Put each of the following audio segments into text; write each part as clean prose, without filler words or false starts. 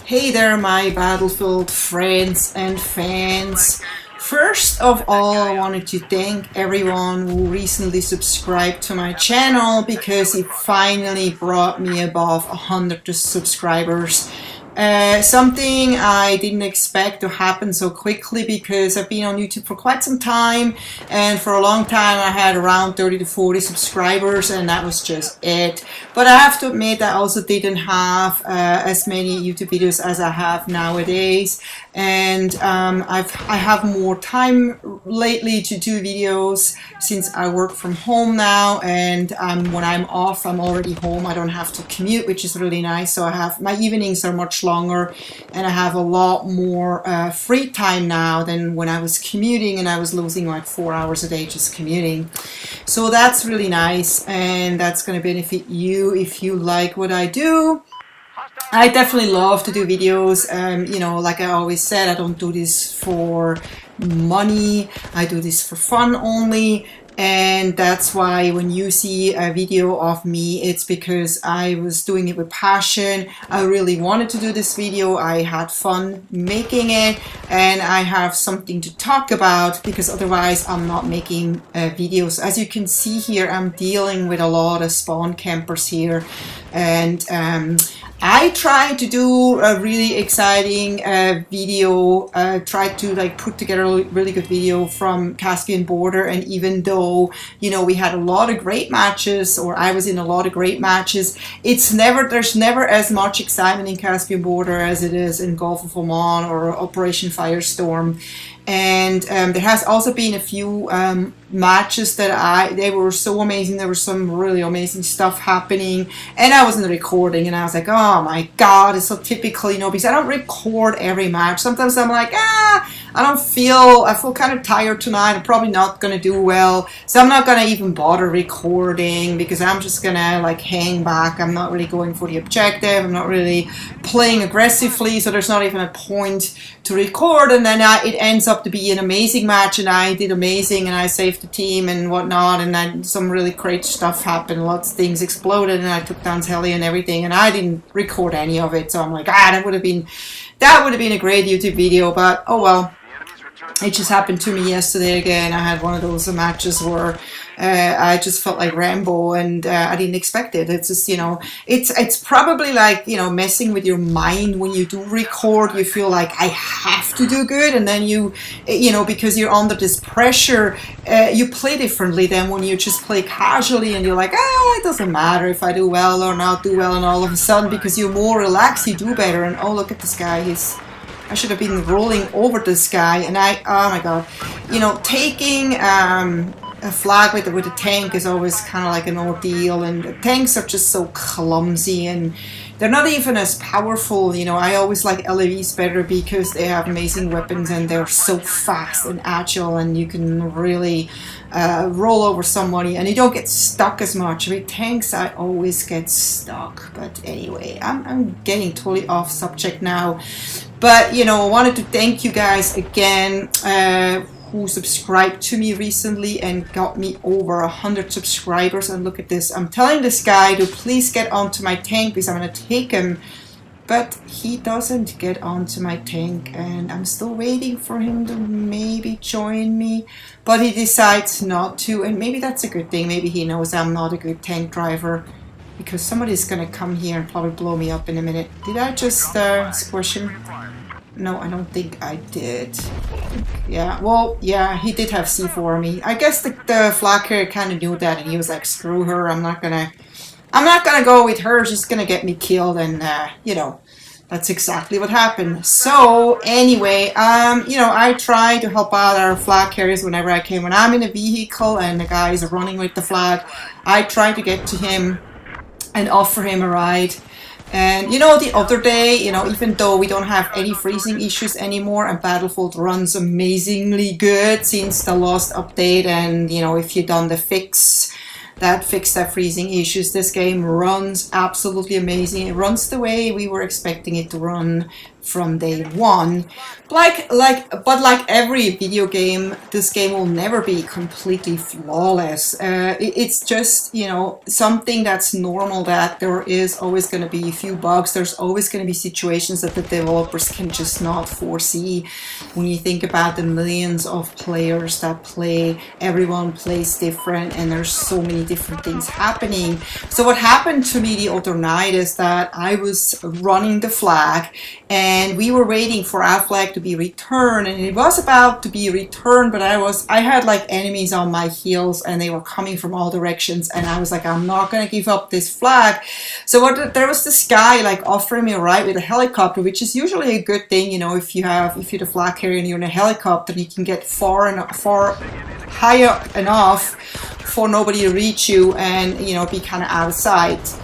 Hey there, my Battlefield friends and fans. First of all, I wanted to thank everyone who recently subscribed to my channel because it finally brought me above 100 subscribers. Something I didn't expect to happen so quickly because I've been on YouTube for quite some time, and for a long time I had around 30 to 40 subscribers, and that was just it. But I have to admit I also didn't have as many YouTube videos as I have nowadays, and I have more time lately to do videos since I work from home now, and when I'm off I'm already home. I don't have to commute, which is really nice, so I have my evenings are much longer and I have a lot more free time now than when I was commuting, and I was losing like 4 hours a day just commuting. So that's really nice, and that's going to benefit you if you like what I do. I definitely love to do videos. You know, like I always said, I don't do this for money. I do this for fun only. And that's why when you see a video of me, it's because I was doing it with passion. I really wanted to do this video. I had fun making it, and I have something to talk about because otherwise I'm not making videos. As you can see here, I'm dealing with a lot of spawn campers here, and I tried to do a really exciting video, tried to like put together a really good video from Caspian border, and even though, you know, we had a lot of great matches, or I was in a lot of great matches, there's never as much excitement in Caspian border as it is in Gulf of Oman or Operation Firestorm. And there has also been a few matches that they were so amazing. There was some really amazing stuff happening, and I wasn't recording, and I was like, oh my god, it's so typical, you know, because I don't record every match. Sometimes I'm like, I feel kind of tired tonight, I'm probably not gonna do well, so I'm not gonna even bother recording because I'm just gonna like hang back. I'm not really going for the objective, I'm not really playing aggressively, so there's not even a point to record. And then it ends up to be an amazing match, and I did amazing, and I saved the team and whatnot, and then some really great stuff happened. Lots of things exploded, and I took down Telly and everything, and I didn't record any of it. So I'm like, that would have been a great YouTube video, but oh well. It just happened to me yesterday again. I had one of those matches where I just felt like Rambo, and I didn't expect it. It's just, you know, it's probably like, you know, messing with your mind when you do record. You feel like I have to do good, and then you know, because you're under this pressure, you play differently than when you just play casually, and you're like, it doesn't matter if I do well or not do well, and all of a sudden, because you're more relaxed, you do better. And oh, look at this guy, I should have been rolling over this guy, and oh my god, you know, taking a flag with a tank is always kind of like an ordeal, and the tanks are just so clumsy, and they're not even as powerful. You know, I always like LAVs better because they have amazing weapons, and they're so fast and agile, and you can really roll over somebody, and you don't get stuck as much. With tanks, I always get stuck. But anyway, I'm getting totally off subject now. But, you know, I wanted to thank you guys again who subscribed to me recently and got me over 100 subscribers. And look at this. I'm telling this guy to please get onto my tank because I'm going to take him. But he doesn't get onto my tank, and I'm still waiting for him to maybe join me. But he decides not to, and maybe that's a good thing. Maybe he knows I'm not a good tank driver, because somebody's gonna come here and probably blow me up in a minute. Did I just squish him? No, I don't think I did. Yeah, well, yeah, he did have C4 on me. I guess the flag carrier kind of knew that, and he was like, screw her, I'm not gonna go with her, she's gonna get me killed. And you know, that's exactly what happened. So anyway, you know, I try to help out our flag carriers whenever I can. When I'm in a vehicle and the guy is running with the flag, I try to get to him and offer him a ride. And you know, the other day, you know, even though we don't have any freezing issues anymore, and Battlefield runs amazingly good since the last update, and you know, if you've done the fixed that freezing issues, this game runs absolutely amazing. It runs the way we were expecting it to run. from day one. But like every video game, this game will never be completely flawless. It's just, you know, something that's normal, that there is always going to be a few bugs. There's always going to be situations that the developers can just not foresee. When you think about the millions of players that play, everyone plays different, and there's so many different things happening. So what happened to me the other night is that I was running the flag, and we were waiting for our flag to be returned, and it was about to be returned, but I had like enemies on my heels, and they were coming from all directions, and I was like, I'm not gonna give up this flag. So there was this guy like offering me a ride with a helicopter, which is usually a good thing, you know, if you're the flag carrier and you're in a helicopter, you can get far higher enough for nobody to reach you, and, you know, be kind of out of sight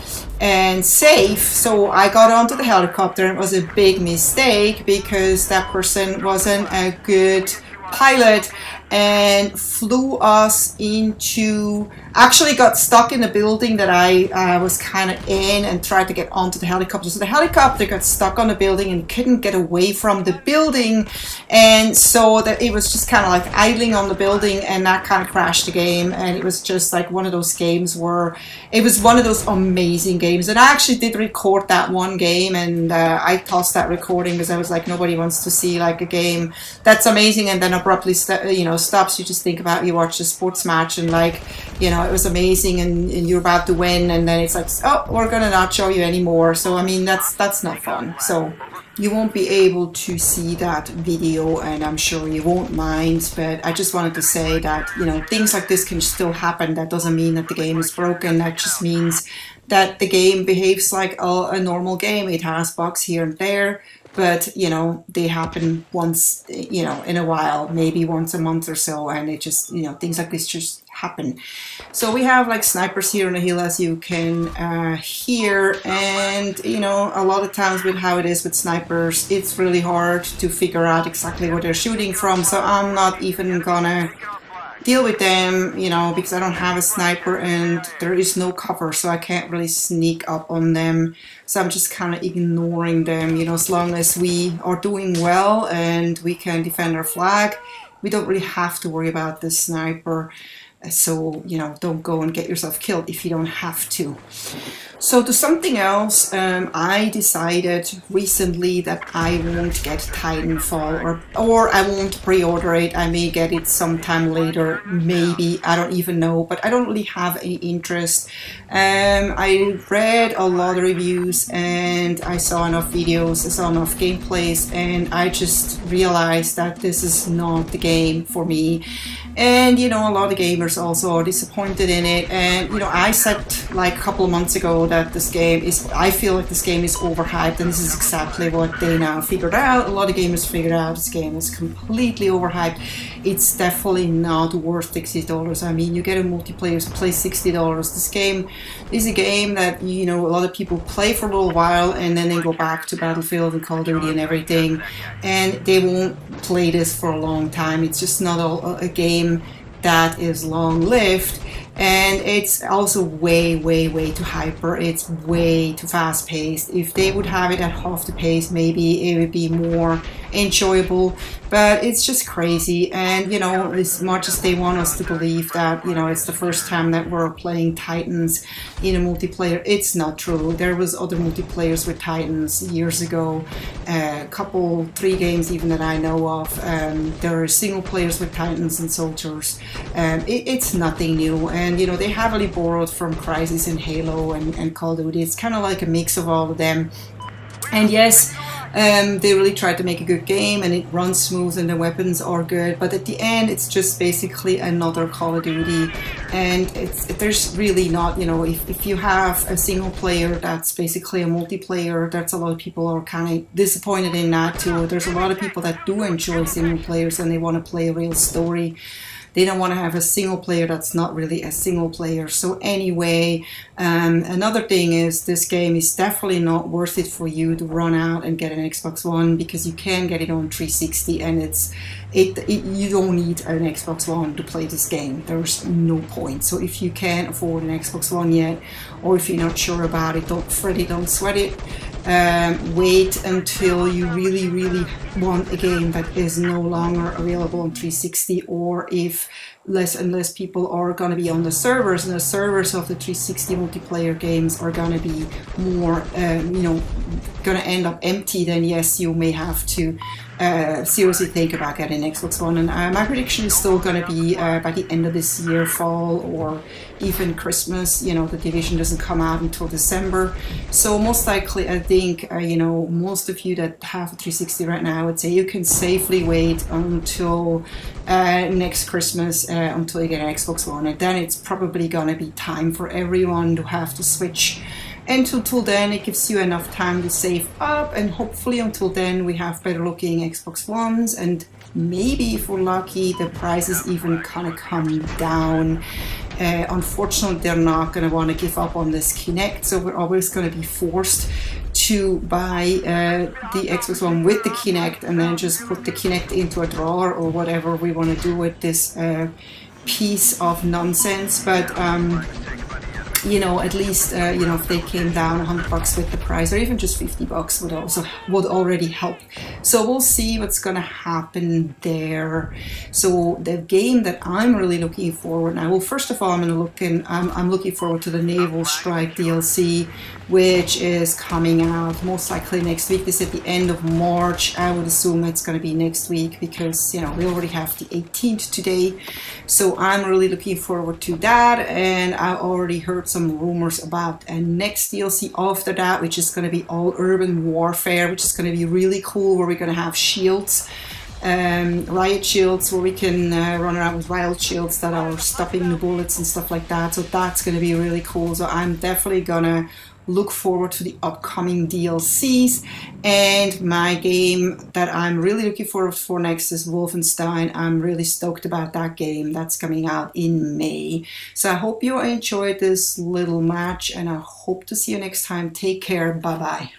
and safe. So I got onto the helicopter, and it was a big mistake because that person wasn't a good pilot and flew us into, actually got stuck in a building that I was kind of in, and tried to get onto the helicopter. So the helicopter got stuck on the building and couldn't get away from the building, and so that it was just kind of like idling on the building, and that kind of crashed the game. And it was just like one of those games where it was one of those amazing games. And I actually did record that one game, and I tossed that recording because I was like, nobody wants to see like a game that's amazing and then abruptly stops. You just think about, you watch a sports match, and like, you know, it was amazing, and you're about to win, and then it's like, oh, we're gonna not show you anymore. So I mean, that's not fun. So you won't be able to see that video, and I'm sure you won't mind, but I just wanted to say that, you know, things like this can still happen. That doesn't mean that the game is broken. That just means that the game behaves like a normal game. It has bugs here and there, but, you know, they happen once, you know, in a while, maybe once a month or so, and it just, you know, things like this just happen. So we have like snipers here on the hill, as you can hear, and, you know, a lot of times with how it is with snipers, it's really hard to figure out exactly where they're shooting from. So I'm not even gonna deal with them, you know, because I don't have a sniper and there is no cover, so I can't really sneak up on them. So I'm just kind of ignoring them, you know. As long as we are doing well and we can defend our flag, we don't really have to worry about the sniper. So, you know, don't go and get yourself killed if you don't have to. So to something else, I decided recently that I won't get Titanfall, or I won't pre-order it. I may get it sometime later, maybe, I don't even know, but I don't really have any interest. I read a lot of reviews, and I saw enough videos, I saw enough gameplays, and I just realized that this is not the game for me. And, you know, a lot of gamers also are disappointed in it. And, you know, I said like a couple of months ago that this game is, I feel like this game is overhyped, and this is exactly what they now figured out. A lot of gamers figured out this game is completely overhyped. It's definitely not worth $60. I mean, you get a multiplayer to play $60. This game is a game that, you know, a lot of people play for a little while, and then they go back to Battlefield and Call of Duty and everything, and they won't play this for a long time. It's just not a game that is long-lived, and it's also way too hyper. It's way too fast-paced. If they would have it at half the pace, maybe it would be more enjoyable, but it's just crazy. And, you know, as much as they want us to believe that, you know, it's the first time that we're playing Titans in a multiplayer, it's not true. There was other multiplayers with Titans years ago, a couple, 3 games even that I know of. There are single players with Titans and soldiers. It's nothing new, and, you know, they heavily borrowed from Crysis and Halo and Call of Duty. It's kind of like a mix of all of them. And yes, they really tried to make a good game, and it runs smooth, and the weapons are good, but at the end it's just basically another Call of Duty. And there's really not, you know, if you have a single player that's basically a multiplayer, that's a lot of people are kind of disappointed in that too. There's a lot of people that do enjoy single players, and they want to play a real story. They don't want to have a single player that's not really a single player. So anyway, another thing is this game is definitely not worth it for you to run out and get an Xbox One, because you can get it on 360, and you don't need an Xbox One to play this game. There's no point. So if you can't afford an Xbox One yet, or if you're not sure about it, don't fret it, don't sweat it. wait until you really want a game that is no longer available on 360, or if less and less people are going to be on the servers, and the servers of the 360 multiplayer games are going to be more, going to end up empty, then yes, you may have to seriously think about getting an Xbox One. And my prediction is still going to be by the end of this year, fall, or even Christmas. The Division doesn't come out until December, so most likely I think most of you that have a 360 right now, I would say you can safely wait until next Christmas until you get an Xbox One, and then it's probably gonna be time for everyone to have to switch. And until then, it gives you enough time to save up, and hopefully until then we have better looking Xbox Ones, and maybe if we're lucky the prices even kind of come down. Unfortunately, they're not going to want to give up on this Kinect, so we're always going to be forced to buy the Xbox One with the Kinect, and then just put the Kinect into a drawer or whatever we want to do with this piece of nonsense. But at least if they came down $100 with the price, or even just $50 would already help. So we'll see what's gonna happen there. So the game that I'm really looking forward now, well, first of all, I'm looking forward to the Naval Strike DLC, which is coming out most likely next week. This is at the end of March. I would assume it's going to be next week, because we already have the 18th today. So I'm really looking forward to that, and I already heard some rumors about a next DLC after that, which is going to be all urban warfare, which is going to be really cool, where we're going to have shields, riot shields, where we can run around with riot shields that are stopping the bullets and stuff like that. So that's going to be really cool. So I'm definitely gonna look forward to the upcoming DLCs. And my game that I'm really looking forward for next is Wolfenstein. I'm really stoked about that game. That's coming out in May. So I hope you enjoyed this little match, and I hope to see you next time. Take care. Bye bye.